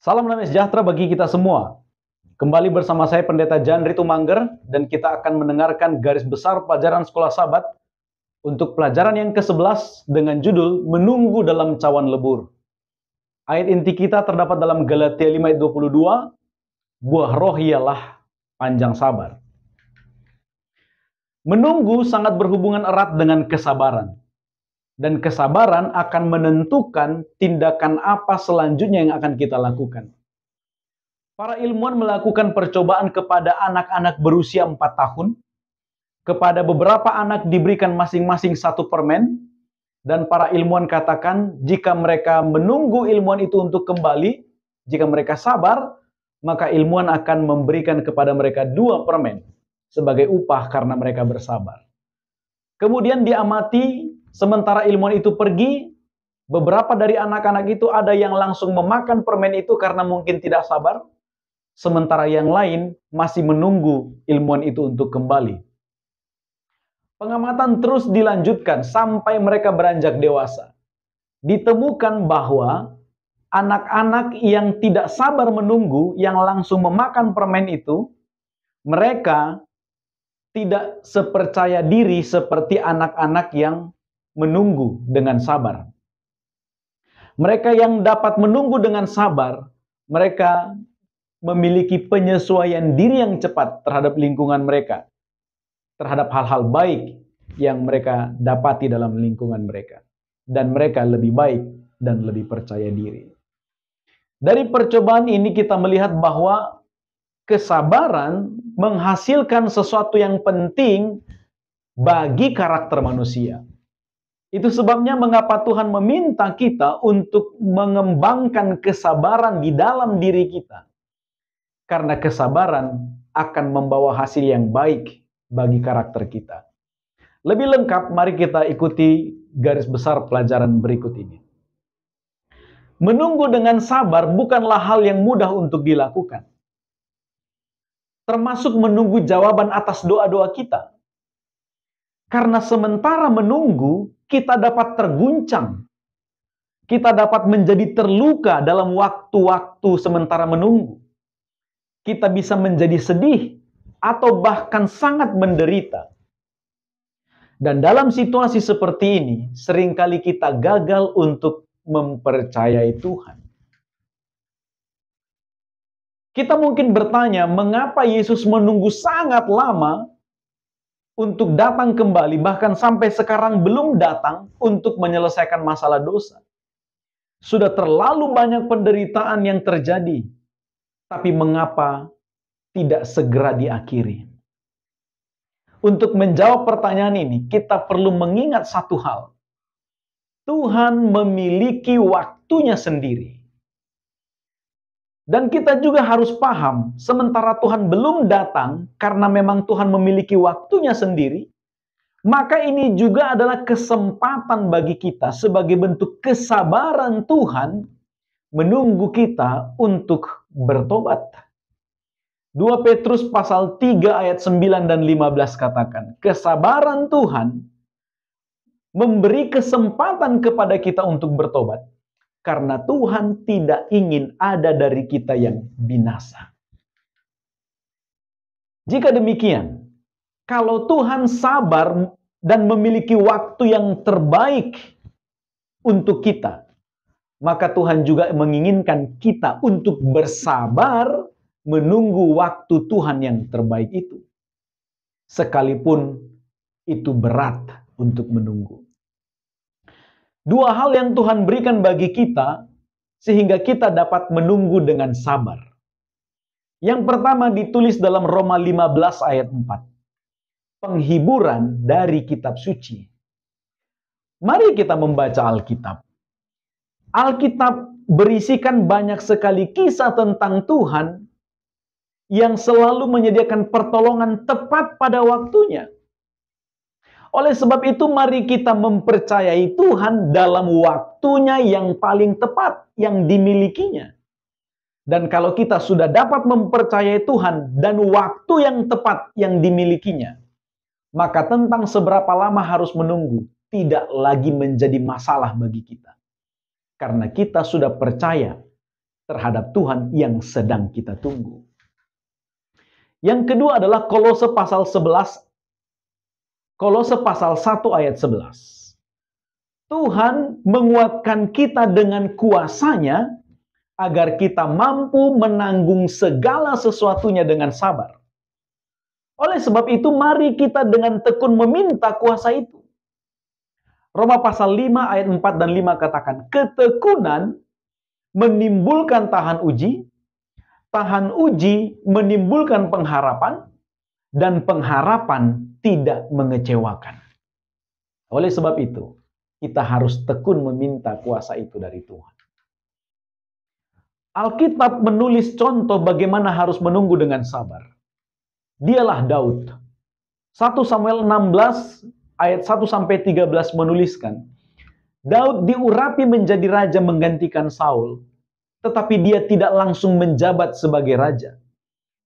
Salam damai sejahtera bagi kita semua. Kembali bersama saya Pendeta Jan Ritu Mangger dan kita akan mendengarkan garis besar pelajaran Sekolah Sabat untuk pelajaran yang ke-11 dengan judul Menunggu dalam Cawan Lebur. Ayat inti kita terdapat dalam Galatia 5 ayat 22, buah roh ialah panjang sabar. Menunggu sangat berhubungan erat dengan kesabaran. Dan kesabaran akan menentukan tindakan apa selanjutnya yang akan kita lakukan. Para ilmuwan melakukan percobaan kepada anak-anak berusia 4 tahun. Kepada beberapa anak diberikan masing-masing 1 permen. Dan para ilmuwan katakan, jika mereka menunggu ilmuwan itu untuk kembali, jika mereka sabar, maka ilmuwan akan memberikan kepada mereka 2 permen sebagai upah karena mereka bersabar. Kemudian diamati, sementara ilmuwan itu pergi, beberapa dari anak-anak itu ada yang langsung memakan permen itu karena mungkin tidak sabar, sementara yang lain masih menunggu ilmuwan itu untuk kembali. Pengamatan terus dilanjutkan sampai mereka beranjak dewasa. Ditemukan bahwa anak-anak yang tidak sabar menunggu, yang langsung memakan permen itu, mereka tidak sepercaya diri seperti anak-anak yang menunggu dengan sabar. Mereka yang dapat menunggu dengan sabar, mereka memiliki penyesuaian diri yang cepat terhadap lingkungan mereka, terhadap hal-hal baik yang mereka dapati dalam lingkungan mereka. Dan mereka lebih baik dan lebih percaya diri. Dari percobaan ini kita melihat bahwa kesabaran menghasilkan sesuatu yang penting bagi karakter manusia. Itu sebabnya mengapa Tuhan meminta kita untuk mengembangkan kesabaran di dalam diri kita. Karena kesabaran akan membawa hasil yang baik bagi karakter kita. Lebih lengkap, mari kita ikuti garis besar pelajaran berikut ini. Menunggu dengan sabar bukanlah hal yang mudah untuk dilakukan. Termasuk menunggu jawaban atas doa-doa kita. Karena sementara menunggu, kita dapat terguncang. Kita dapat menjadi terluka dalam waktu-waktu sementara menunggu. Kita bisa menjadi sedih atau bahkan sangat menderita. Dan dalam situasi seperti ini, seringkali kita gagal untuk mempercayai Tuhan. Kita mungkin bertanya, mengapa Yesus menunggu sangat lama untuk datang kembali, bahkan sampai sekarang belum datang untuk menyelesaikan masalah dosa. Sudah terlalu banyak penderitaan yang terjadi, tapi mengapa tidak segera diakhiri? Untuk menjawab pertanyaan ini, kita perlu mengingat satu hal. Tuhan memiliki waktunya sendiri. Dan kita juga harus paham, sementara Tuhan belum datang, karena memang Tuhan memiliki waktunya sendiri, maka ini juga adalah kesempatan bagi kita sebagai bentuk kesabaran Tuhan menunggu kita untuk bertobat. 2 Petrus pasal 3 ayat 9 dan 15 katakan, kesabaran Tuhan memberi kesempatan kepada kita untuk bertobat, karena Tuhan tidak ingin ada dari kita yang binasa. Jika demikian, kalau Tuhan sabar dan memiliki waktu yang terbaik untuk kita, maka Tuhan juga menginginkan kita untuk bersabar menunggu waktu Tuhan yang terbaik itu. Sekalipun itu berat untuk menunggu. 2 hal yang Tuhan berikan bagi kita sehingga kita dapat menunggu dengan sabar. Yang pertama ditulis dalam Roma 15 ayat 4. Penghiburan dari kitab suci. Mari kita membaca Alkitab. Alkitab berisikan banyak sekali kisah tentang Tuhan yang selalu menyediakan pertolongan tepat pada waktunya. Oleh sebab itu, mari kita mempercayai Tuhan dalam waktunya yang paling tepat yang dimilikinya. Dan kalau kita sudah dapat mempercayai Tuhan dan waktu yang tepat yang dimilikinya, maka tentang seberapa lama harus menunggu tidak lagi menjadi masalah bagi kita. Karena kita sudah percaya terhadap Tuhan yang sedang kita tunggu. Yang kedua adalah Kolose pasal 1 ayat 11. Tuhan menguatkan kita dengan kuasa-Nya agar kita mampu menanggung segala sesuatunya dengan sabar. Oleh sebab itu, mari kita dengan tekun meminta kuasa itu. Roma pasal 5 ayat 4 dan 5 katakan, ketekunan menimbulkan tahan uji menimbulkan pengharapan, dan pengharapan tidak mengecewakan. Oleh sebab itu, kita harus tekun meminta kuasa itu dari Tuhan. Alkitab menulis contoh bagaimana harus menunggu dengan sabar. Dialah Daud. 1 Samuel 16 ayat 1-13 menuliskan, Daud diurapi menjadi raja menggantikan Saul, tetapi dia tidak langsung menjabat sebagai raja.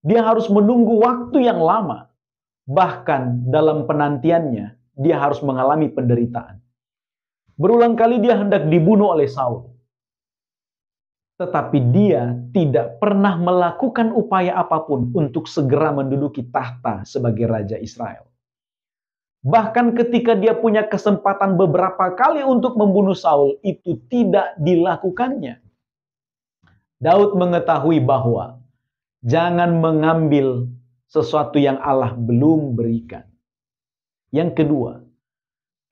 Dia harus menunggu waktu yang lama. Bahkan dalam penantiannya, dia harus mengalami penderitaan. Berulang kali dia hendak dibunuh oleh Saul. Tetapi dia tidak pernah melakukan upaya apapun untuk segera menduduki tahta sebagai raja Israel. Bahkan ketika dia punya kesempatan beberapa kali untuk membunuh Saul, itu tidak dilakukannya. Daud mengetahui bahwa jangan mengambil sesuatu yang Allah belum berikan. Yang kedua,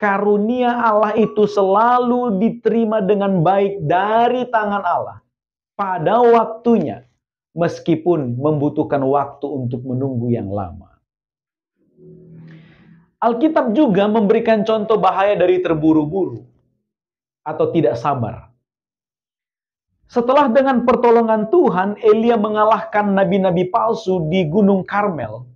karunia Allah itu selalu diterima dengan baik dari tangan Allah pada waktunya, meskipun membutuhkan waktu untuk menunggu yang lama. Alkitab juga memberikan contoh bahaya dari terburu-buru atau tidak sabar. Setelah dengan pertolongan Tuhan, Elia mengalahkan nabi-nabi palsu di Gunung Karmel.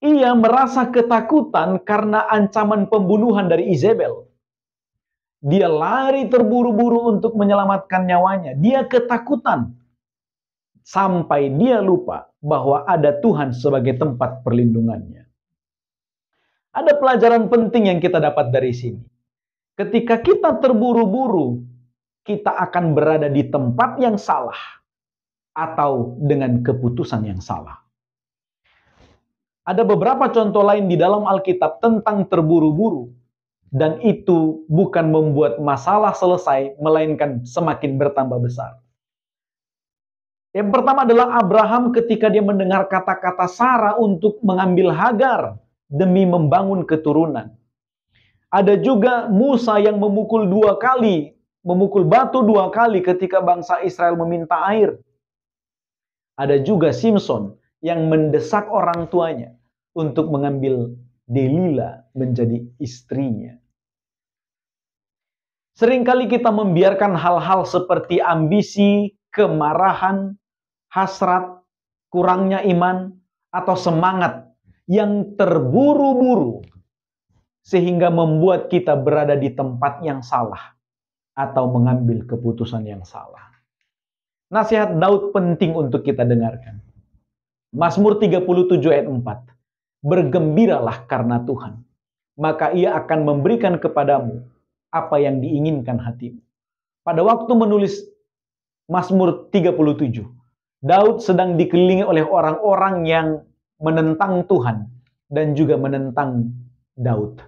Ia merasa ketakutan karena ancaman pembunuhan dari Izebel. Dia lari terburu-buru untuk menyelamatkan nyawanya. Dia ketakutan sampai dia lupa bahwa ada Tuhan sebagai tempat perlindungannya. Ada pelajaran penting yang kita dapat dari sini. Ketika kita terburu-buru, kita akan berada di tempat yang salah atau dengan keputusan yang salah. Ada beberapa contoh lain di dalam Alkitab tentang terburu-buru, dan itu bukan membuat masalah selesai, melainkan semakin bertambah besar. Yang pertama adalah Abraham ketika dia mendengar kata-kata Sarah untuk mengambil Hagar demi membangun keturunan. Ada juga Musa yang memukul batu 2 kali ketika bangsa Israel meminta air. Ada juga Simson yang mendesak orang tuanya untuk mengambil Delila menjadi istrinya. Seringkali kita membiarkan hal-hal seperti ambisi, kemarahan, hasrat, kurangnya iman, atau semangat yang terburu-buru sehingga membuat kita berada di tempat yang salah atau mengambil keputusan yang salah. Nasihat Daud penting untuk kita dengarkan. Mazmur 37 ayat 4. Bergembiralah karena Tuhan, maka Ia akan memberikan kepadamu apa yang diinginkan hatimu. Pada waktu menulis Mazmur 37, Daud sedang dikelilingi oleh orang-orang yang menentang Tuhan dan juga menentang Daud.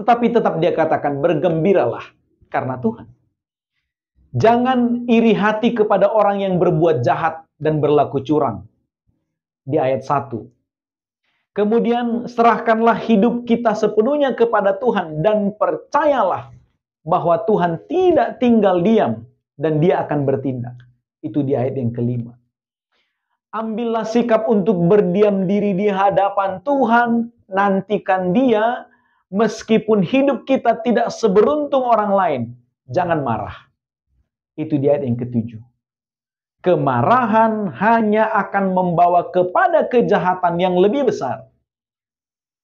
Tetapi tetap dia katakan, bergembiralah karena Tuhan. Jangan iri hati kepada orang yang berbuat jahat dan berlaku curang. Di ayat 1. Kemudian serahkanlah hidup kita sepenuhnya kepada Tuhan dan percayalah bahwa Tuhan tidak tinggal diam dan Dia akan bertindak. Itu di ayat yang kelima. Ambillah sikap untuk berdiam diri di hadapan Tuhan, nantikan Dia, meskipun hidup kita tidak seberuntung orang lain. Jangan marah. Itu di ayat yang ke-7. Kemarahan hanya akan membawa kepada kejahatan yang lebih besar.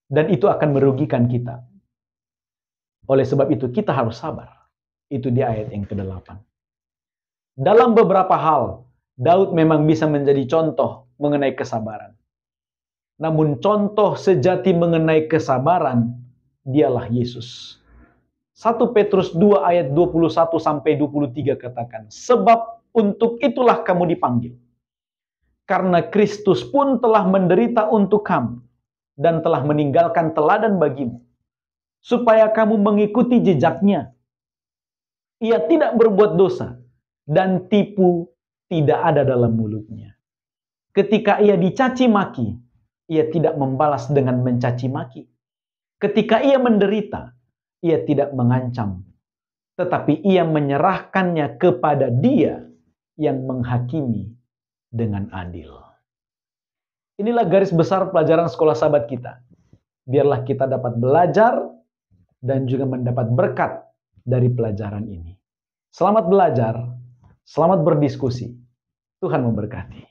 Dan itu akan merugikan kita. Oleh sebab itu kita harus sabar. Itu di ayat yang ke-8. Dalam beberapa hal, Daud memang bisa menjadi contoh mengenai kesabaran. Namun contoh sejati mengenai kesabaran, dialah Yesus. 1 Petrus 2 ayat 21-23 katakan, sebab Untuk itulah kamu dipanggil. Karena Kristus pun telah menderita untuk kamu dan telah meninggalkan teladan bagimu, supaya kamu mengikuti jejaknya. Ia tidak berbuat dosa dan tipu tidak ada dalam mulutnya. Ketika ia dicaci maki, ia tidak membalas dengan mencaci maki. Ketika ia menderita, ia tidak mengancam, tetapi ia menyerahkannya kepada Dia yang menghakimi dengan adil. Inilah garis besar pelajaran sekolah sahabat kita. Biarlah kita dapat belajar dan juga mendapat berkat dari pelajaran ini. Selamat belajar, selamat berdiskusi. Tuhan memberkati.